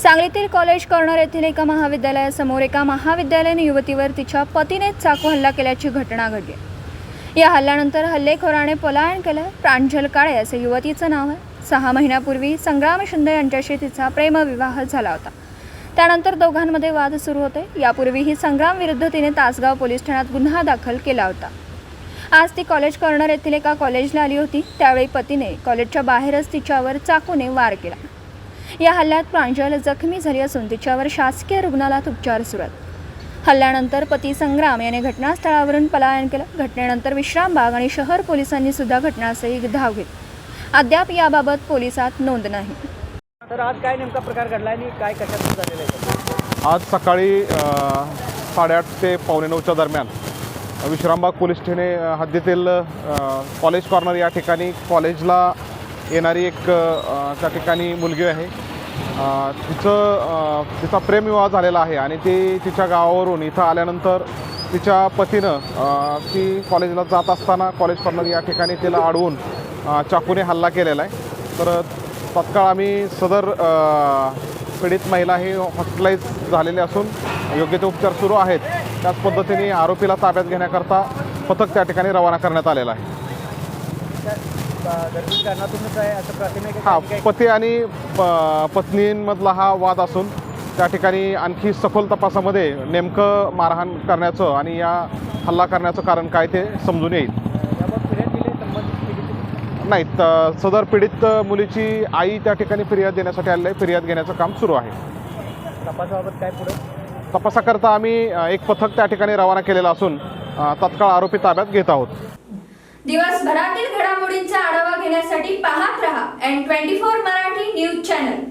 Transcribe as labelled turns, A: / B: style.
A: सांगलीतील college corner येथील एका महाविद्यालयासमोर एका महाविद्यालयीन युवतीवर तिच्या पतीने चाकू हल्ला केल्याची घटना घडली। या हल्ल्यानंतर हल्लेखोराने पलायन केले। प्रांजल काळे असे युवतीचं नाव आहे। 6 महिन्यापूर्वी संग्राम शिंदे यांच्याशी तिचा प्रेमविवाह झाला होता। त्यानंतर दोघांमध्ये वाद सुरू होते। यापूर्वीही संग्राम विरुद्ध तिने तासगाव पोलीस ठाण्यात गुन्हा दाखल केला होता। आज ती कॉलेज कॉर्नर येथील एका कॉलेजला आली होती। त्यावेळी पतीने कॉलेजच्या बाहेरच तिच्यावर चाकूने वार केला। या हल्ल्यात प्रांजल जखमी झाली असून तिच्यावर शासकीय रुग्णालयात उपचार सुरू आहेत। हल्ल्यानंतर पती संग्राम याने घटनास्थळावरून पलायन केलं। घटनेनंतर विश्रामबाग आणि शहर पोलिसांनी सुद्धा घटनास्थळी धाव घेतली। अद्याप याबाबत पोलिसात नोंद नाही।
B: तर आज काय नेमका प्रकार घडला आणि काय कशातून झालेला आहे?
C: आज सकाळी 8:30 ते 9:15च्या दरम्यान विश्रामबाग पोलीस ठाणे हद्दीतील कॉलेज कॉर्नर या ठिकाणी कॉलेजला येणारी एक त्या ठिकाणी मुलगी आहे। तिचा प्रेमविवाह झालेला आहे आणि ती तिच्या गावावरून इथं आल्यानंतर तिच्या पतीनं ती कॉलेजला जात असताना कॉलेज कॉर्नर या ठिकाणी तिला अडवून चाकूने हल्ला केलेला आहे। तर तत्काळ आम्ही सदर पीडित महिला ही हॉस्पिटलाइज झालेली असून योग्य ते उपचार सुरू आहेत। त्याच पद्धतीने आरोपीला ताब्यात घेण्याकरता पथक त्या ठिकाणी रवाना करण्यात आलेला आहे। पती आणि पत्नींमधला हा वाद असून त्या ठिकाणी आणखी सखोल तपासामध्ये नेमकं मारहाण करण्याचं आणि या हल्ला करण्याचं कारण काय ते समजून येईल। नाही, सदर पीडित मुलीची आई त्या ठिकाणी फिर्याद देण्यासाठी आलेली आहे। फिर्याद घेण्याचं काम सुरू आहे।
B: तपासाबाबत काय पुढे?
C: तपासाकरता आम्ही एक पथक त्या ठिकाणी रवाना केलेलं असून तत्काळ आरोपी ताब्यात घेत आहोत।
A: दिवसभरातील घडामोडींचा आढावा घेण्यासाठी पाहत रहा N24 मराठी न्यूज चॅनल।